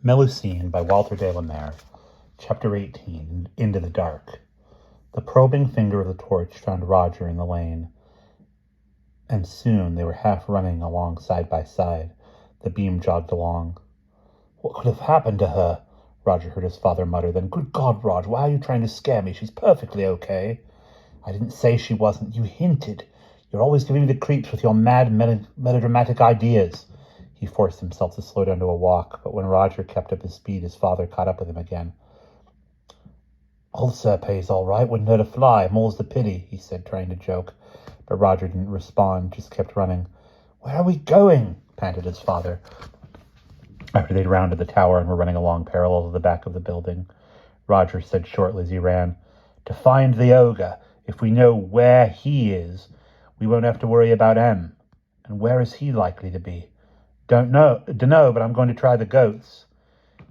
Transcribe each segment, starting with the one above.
Melusine by Walter de la Mare, Chapter 18, Into the Dark. The probing finger of the torch found Roger in the lane, and soon they were half running along side by side. The beam jogged along. "What could have happened to her?" Roger heard his father mutter. Then, "Good God, Rog, why are you trying to scare me? She's perfectly okay." "I didn't say she wasn't. You hinted. You're always giving me the creeps with your mad, melodramatic ideas." He forced himself to slow down to a walk, but when Roger kept up his speed, his father caught up with him again. "Old Serpay's all right. Wouldn't hurt a fly. More's the pity," he said, trying to joke. But Roger didn't respond, just kept running. "Where are we going?" panted his father, after they'd rounded the tower and were running along parallel to the back of the building. Roger said shortly as he ran, "To find the ogre. If we know where he is, we won't have to worry about M. And where is he likely to be?" Dunno, but I'm going to try the goats."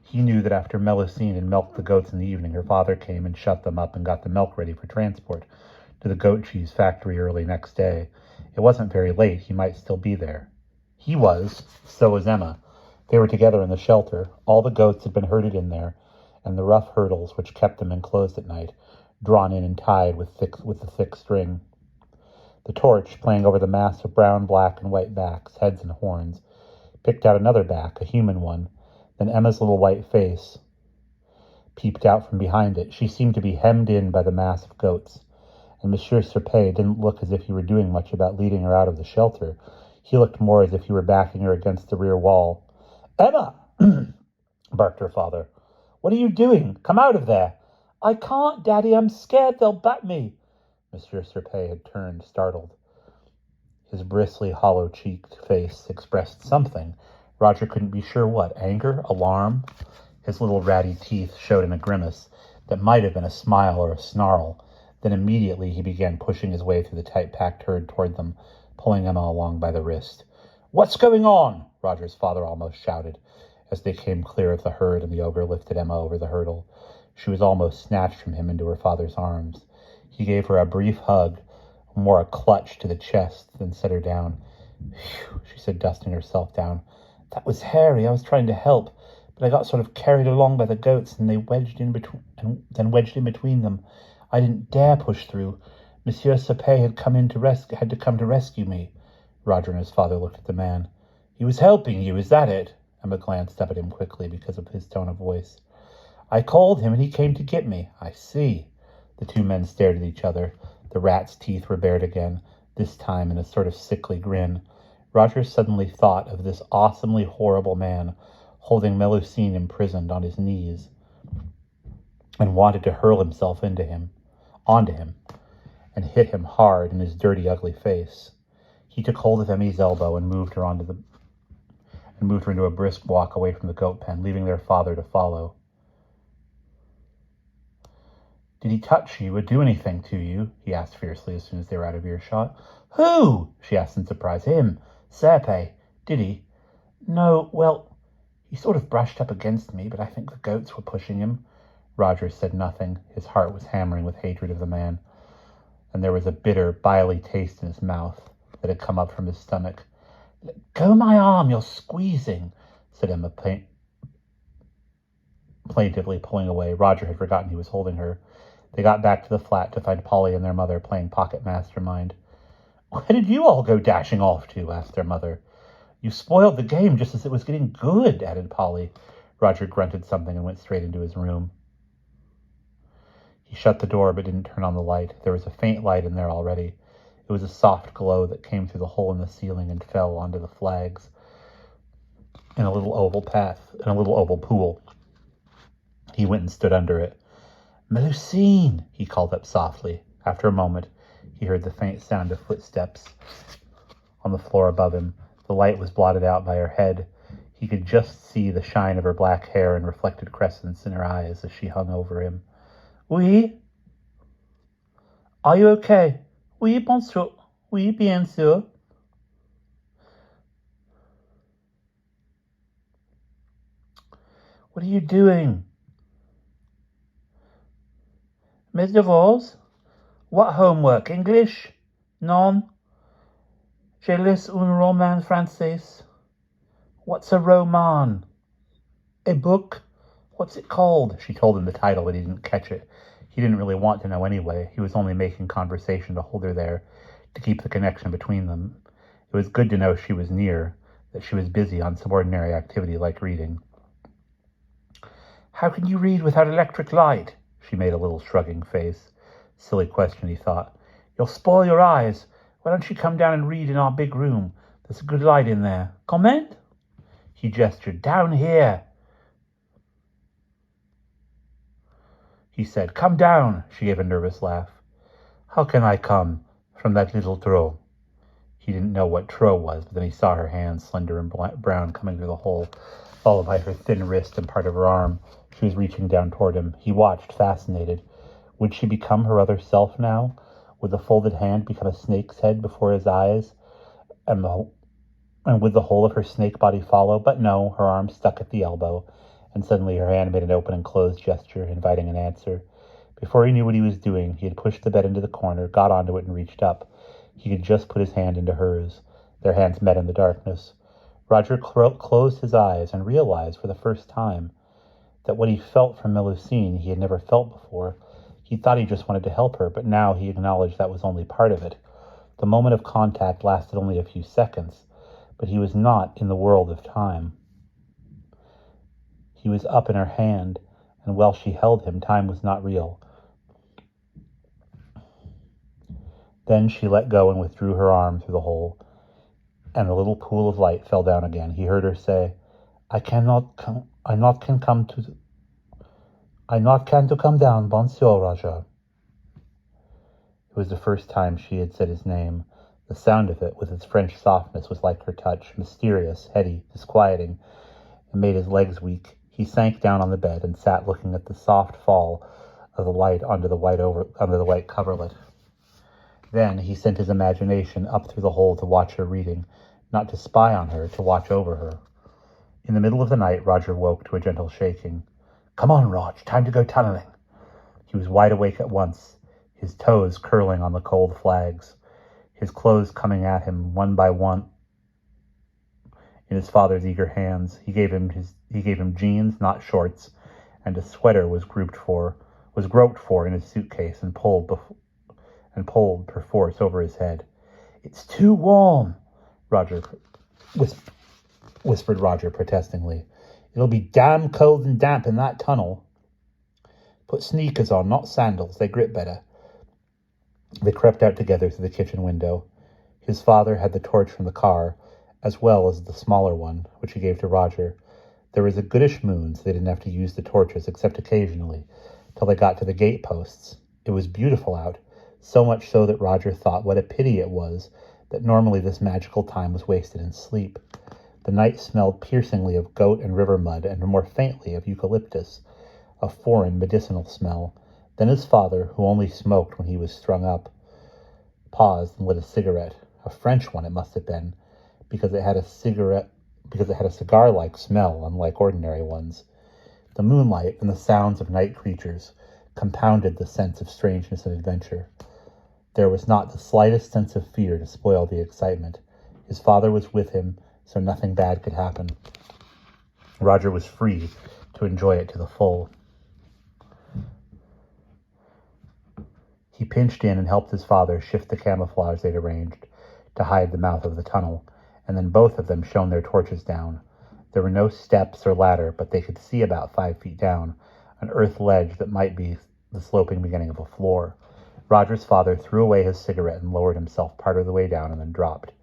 He knew that after Melusine had milked the goats in the evening, her father came and shut them up and got the milk ready for transport to the goat cheese factory early next day. It wasn't very late. He might still be there. He was. So was Emma. They were together in the shelter. All the goats had been herded in there, and the rough hurdles which kept them enclosed at night, drawn in and tied with the thick string. The torch, playing over the mass of brown, black, and white backs, heads and horns, picked out another back, a human one. Then Emma's little white face peeped out from behind it. She seemed to be hemmed in by the mass of goats, and Monsieur Serpay didn't look as if he were doing much about leading her out of the shelter. He looked more as if he were backing her against the rear wall. "Emma!" barked her father. "What are you doing? Come out of there!" "I can't, Daddy. I'm scared they'll bat me." Monsieur Serpay had turned, startled. His bristly, hollow-cheeked face expressed something. Roger couldn't be sure what. Anger? Alarm? His little ratty teeth showed in a grimace that might have been a smile or a snarl. Then immediately he began pushing his way through the tight-packed herd toward them, pulling Emma along by the wrist. "What's going on?" Roger's father almost shouted, as they came clear of the herd and the ogre lifted Emma over the hurdle. She was almost snatched from him into her father's arms. He gave her a brief hug, more a clutch to the chest than set her down. "Phew," she said, dusting herself down. "That was hairy. I was trying to help, but I got sort of carried along by the goats, and they wedged in between them. I didn't dare push through. Monsieur Serpay had to come to rescue me." Roger and his father looked at the man. "He was helping you, is that it?" Emma glanced up at him quickly because of his tone of voice. "I called him, and he came to get me." "I see." The two men stared at each other. The rat's teeth were bared again, this time in a sort of sickly grin. Roger suddenly thought of this awesomely horrible man holding Melusine imprisoned on his knees, and wanted to hurl himself onto him, and hit him hard in his dirty, ugly face. He took hold of Emmy's elbow and moved her into a brisk walk away from the goat pen, leaving their father to follow. "Did he touch you or do anything to you?" he asked fiercely as soon as they were out of earshot. "Who?" she asked in surprise. "Him. Serpay. Did he?" "No, well, he sort of brushed up against me, but I think the goats were pushing him." Roger said nothing. His heart was hammering with hatred of the man, and there was a bitter, biley taste in his mouth that had come up from his stomach. "Let go my arm, you're squeezing," said Emma plaintively, pulling away. Roger had forgotten he was holding her. They got back to the flat to find Polly and their mother playing pocket mastermind. "Where did you all go dashing off to?" asked their mother. "You spoiled the game just as it was getting good," added Polly. Roger grunted something and went straight into his room. He shut the door but didn't turn on the light. There was a faint light in there already. It was a soft glow that came through the hole in the ceiling and fell onto the flags in a little oval pool. He went and stood under it. "Melusine," he called up softly. After a moment, he heard the faint sound of footsteps on the floor above him. The light was blotted out by her head. He could just see the shine of her black hair and reflected crescents in her eyes as she hung over him. "Oui? Are you okay?" "Oui, bonjour. Oui, bien sûr." "What are you doing?" "Mes devoirs." "What homework? English?" "Non. Je lis un roman français." "What's a roman?" A book? What's it called? She told him the title, but he didn't catch it. He didn't really want to know anyway. He was only making conversation to hold her there, to keep the connection between them. It was good to know she was near, that she was busy on some ordinary activity like reading. How can you read without electric light? She made a little shrugging face. Silly question, he thought. You'll spoil your eyes. Why don't you come down and read in our big room? There's a good light in there. Comment? He gestured. Down here. He said, Come down. She gave a nervous laugh. How can I come? From that little throw. He didn't know what tro was, but then he saw her hands, slender and brown, coming through the hole, followed by her thin wrist and part of her arm. She was reaching down toward him. He watched, fascinated. Would she become her other self now? Would the folded hand become a snake's head before his eyes, and would the whole of her snake body follow? But no, her arm stuck at the elbow, and suddenly her hand made an open and closed gesture, inviting an answer. Before he knew what he was doing, he had pushed the bed into the corner, got onto it, and reached up. He could just put his hand into hers. Their hands met in the darkness. Roger closed his eyes and realized for the first time that what he felt from Melusine he had never felt before. He thought he just wanted to help her, but now he acknowledged that was only part of it. The moment of contact lasted only a few seconds, but he was not in the world of time. He was up in her hand, and while she held him, time was not real. Then she let go and withdrew her arm through the hole, and the little pool of light fell down again. He heard her say, I not can to come down, Monsieur Raja. It was the first time she had said his name. The sound of it, with its French softness, was like her touch, mysterious, heady, disquieting, and made his legs weak. He sank down on the bed and sat looking at the soft fall of the light under the white coverlet. Then he sent his imagination up through the hole to watch her reading, not to spy on her, to watch over her. In the middle of the night, Roger woke to a gentle shaking. Come on, Rog, time to go tunneling. He was wide awake at once, his toes curling on the cold flags, his clothes coming at him one by one in his father's eager hands. He gave him jeans, not shorts, and a sweater was groped for in his suitcase and pulled perforce over his head. It's too warm, whispered Roger protestingly. It'll be damn cold and damp in that tunnel. Put sneakers on, not sandals. They grip better. They crept out together through the kitchen window. His father had the torch from the car, as well as the smaller one, which he gave to Roger. There was a goodish moon, so they didn't have to use the torches, except occasionally, till they got to the gate posts. It was beautiful out, so much so that Roger thought what a pity it was that normally this magical time was wasted in sleep. The night smelled piercingly of goat and river mud, and more faintly of eucalyptus, a foreign medicinal smell. Then his father, who only smoked when he was strung up, paused and lit a cigarette. A French one it must have been, because it had a cigar-like smell, unlike ordinary ones. The moonlight and the sounds of night creatures compounded the sense of strangeness and adventure. There was not the slightest sense of fear to spoil the excitement. His father was with him, so nothing bad could happen. Roger was free to enjoy it to the full. He pinched in and helped his father shift the camouflage they'd arranged to hide the mouth of the tunnel, and then both of them shone their torches down. There were no steps or ladder, but they could see about 5 feet down, an earth ledge that might be the sloping beginning of a floor. Roger's father threw away his cigarette and lowered himself part of the way down and then dropped.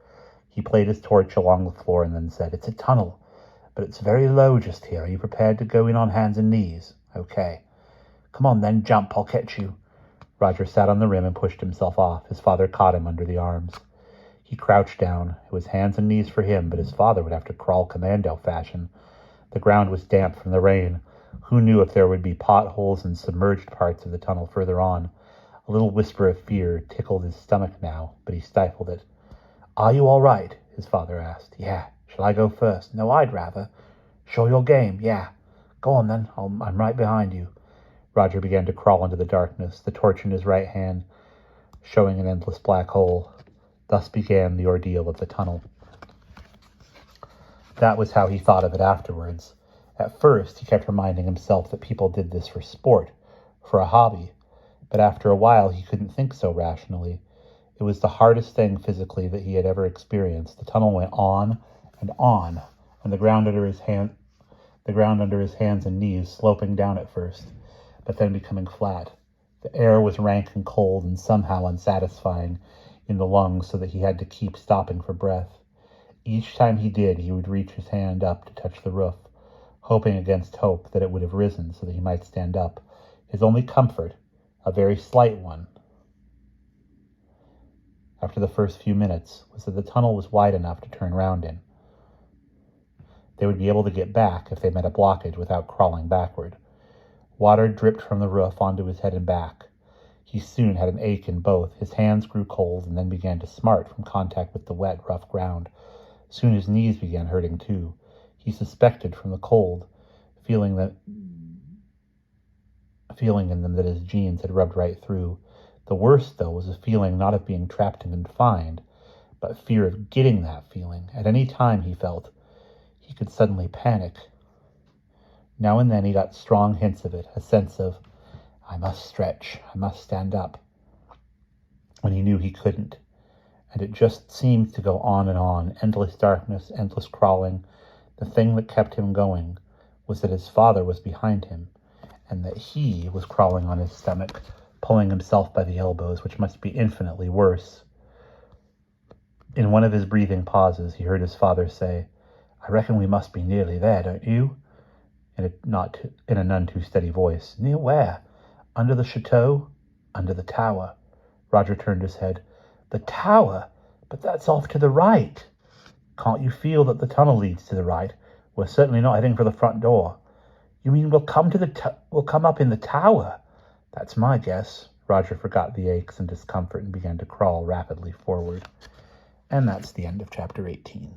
He played his torch along the floor and then said, It's a tunnel, but it's very low just here. Are you prepared to go in on hands and knees? Okay. Come on then, jump, I'll catch you. Roger sat on the rim and pushed himself off. His father caught him under the arms. He crouched down. It was hands and knees for him, but his father would have to crawl commando fashion. The ground was damp from the rain. Who knew if there would be potholes and submerged parts of the tunnel further on? A little whisper of fear tickled his stomach now, but he stifled it. Are you all right? His father asked. Yeah. Shall I go first? No, I'd rather. Show your game. Yeah. Go on then. I'm right behind you. Roger began to crawl into the darkness, the torch in his right hand, showing an endless black hole. Thus began the ordeal of the tunnel. That was how he thought of it afterwards, At first, he kept reminding himself that people did this for sport, for a hobby, but after a while he couldn't think so rationally. It was the hardest thing physically that he had ever experienced. The tunnel went on, and the ground under his hands and knees sloping down at first, but then becoming flat. The air was rank and cold and somehow unsatisfying in the lungs, so that he had to keep stopping for breath. Each time he did, he would reach his hand up to touch the roof, hoping against hope that it would have risen so that he might stand up. His only comfort, a very slight one, after the first few minutes, was that the tunnel was wide enough to turn round in. They would be able to get back if they met a blockage without crawling backward. Water dripped from the roof onto his head and back. He soon had an ache in both. His hands grew cold and then began to smart from contact with the wet, rough ground. Soon his knees began hurting too. He suspected from the cold, feeling in them that his jeans had rubbed right through. The worst, though, was a feeling not of being trapped and confined, but fear of getting that feeling. At any time, he felt, he could suddenly panic. Now and then he got strong hints of it, a sense of, I must stretch, I must stand up, when he knew he couldn't. And it just seemed to go on, endless darkness, endless crawling. The thing that kept him going was that his father was behind him, and that he was crawling on his stomach, pulling himself by the elbows, which must be infinitely worse. In one of his breathing pauses, he heard his father say, I reckon we must be nearly there, don't you? In a none too steady voice. Near where? Under the chateau? Under the tower. Roger turned his head. The tower? But that's off to the right. Can't you feel that the tunnel leads to the right? We're certainly not heading for the front door. You mean we'll come up in the tower? That's my guess. Roger forgot the aches and discomfort and began to crawl rapidly forward. And that's the end of chapter 18.